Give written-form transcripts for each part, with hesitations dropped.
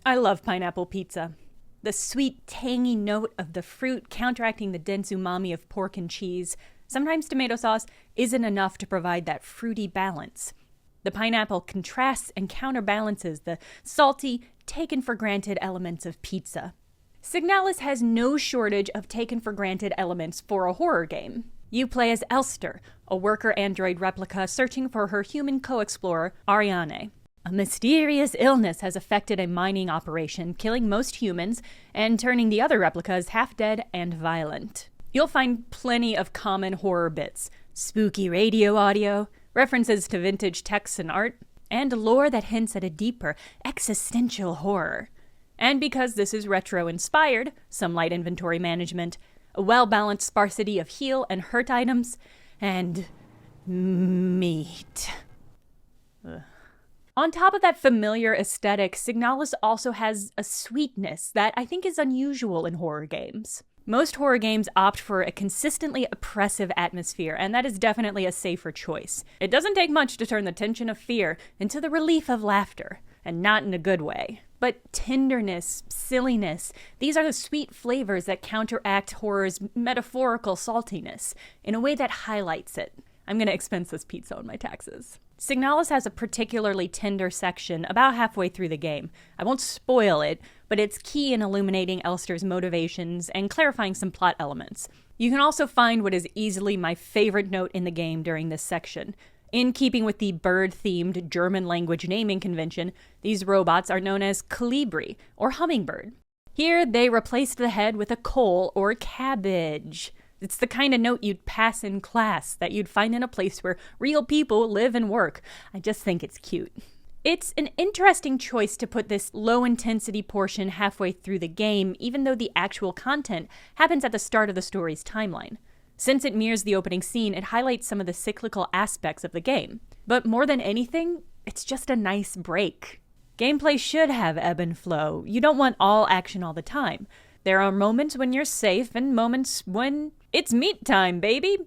I love pineapple pizza. The sweet, tangy note of the fruit counteracting the dense umami of pork and cheese. Sometimes tomato sauce isn't enough to provide that fruity balance. The pineapple contrasts and counterbalances the salty, taken-for-granted elements of pizza. Signalis has no shortage of taken-for-granted elements for a horror game. You play as Elster, a worker android replica searching for her human co-explorer, Ariane. A mysterious illness has affected a mining operation, killing most humans and turning the other replicas half-dead and violent. You'll find plenty of common horror bits, spooky radio audio, references to vintage texts and art, and lore that hints at a deeper, existential horror. And because this is retro-inspired, some light inventory management, a well-balanced sparsity of heal and hurt items, and meat. Ugh. On top of that familiar aesthetic, Signalis also has a sweetness that I think is unusual in horror games. Most horror games opt for a consistently oppressive atmosphere, and that is definitely a safer choice. It doesn't take much to turn the tension of fear into the relief of laughter, and not in a good way. But tenderness, silliness, these are the sweet flavors that counteract horror's metaphorical saltiness in a way that highlights it. I'm gonna expense this pizza on my taxes. Signalis has a particularly tender section about halfway through the game. I won't spoil it, but it's key in illuminating Elster's motivations and clarifying some plot elements. You can also find what is easily my favorite note in the game during this section. In keeping with the bird-themed German language naming convention, these robots are known as colibri, or hummingbird. Here, they replaced the head with a coal or cabbage. It's the kind of note you'd pass in class, that you'd find in a place where real people live and work. I just think it's cute. It's an interesting choice to put this low-intensity portion halfway through the game, even though the actual content happens at the start of the story's timeline. Since it mirrors the opening scene, it highlights some of the cyclical aspects of the game. But more than anything, it's just a nice break. Gameplay should have ebb and flow. You don't want all action all the time. There are moments when you're safe and moments when it's meat time, baby!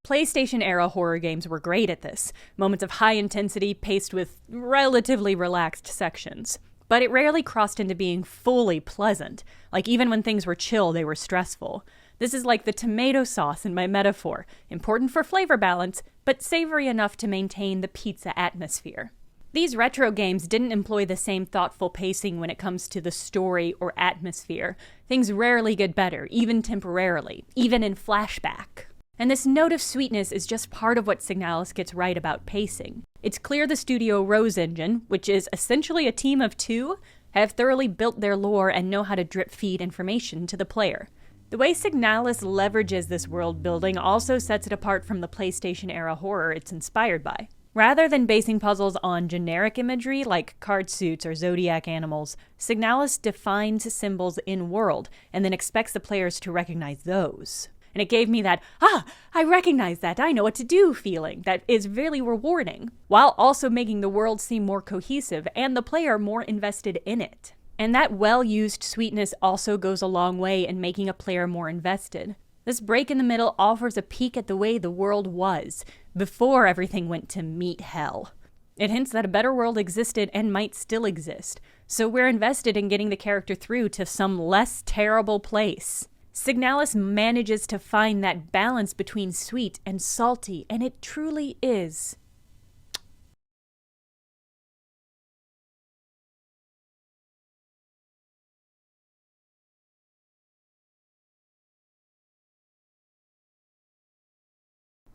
PlayStation-era horror games were great at this. Moments of high intensity paced with relatively relaxed sections. But it rarely crossed into being fully pleasant. Like even when things were chill, they were stressful. This is like the tomato sauce in my metaphor. Important for flavor balance, but savory enough to maintain the pizza atmosphere. These retro games didn't employ the same thoughtful pacing when it comes to the story or atmosphere. Things rarely get better, even temporarily, even in flashback. And this note of sweetness is just part of what Signalis gets right about pacing. It's clear the studio Rose Engine, which is essentially a team of two, have thoroughly built their lore and know how to drip feed information to the player. The way Signalis leverages this world building also sets it apart from the PlayStation-era horror it's inspired by. Rather than basing puzzles on generic imagery like card suits or zodiac animals, Signalis defines symbols in-world and then expects the players to recognize those. And it gave me that, I recognize that, I know what to do feeling that is really rewarding, while also making the world seem more cohesive and the player more invested in it. And that well-used sweetness also goes a long way in making a player more invested. This break in the middle offers a peek at the way the world was, before everything went to meat hell. It hints that a better world existed and might still exist, so we're invested in getting the character through to some less terrible place. Signalis manages to find that balance between sweet and salty, and it truly is.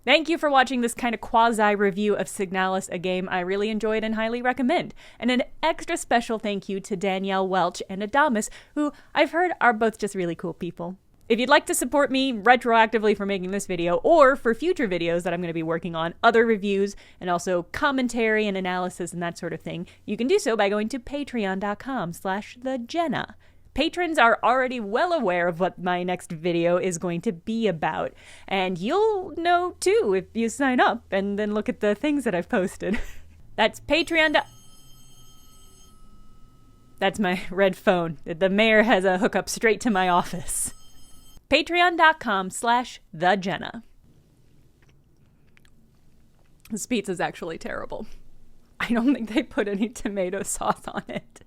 Thank you for watching this kind of quasi-review of Signalis, a game I really enjoyed and highly recommend. And an extra special thank you to Danielle Welch and Adamus, who I've heard are both just really cool people. If you'd like to support me retroactively for making this video, or for future videos that I'm going to be working on, other reviews, and also commentary and analysis and that sort of thing, you can do so by going to patreon.com/thejenna. Patrons are already well aware of what my next video is going to be about, and you'll know too if you sign up and then look at the things that I've posted. That's Patreon. That's my red phone. The mayor has a hookup straight to my office. Patreon.com/thejenna. This pizza's actually terrible. I don't think they put any tomato sauce on it.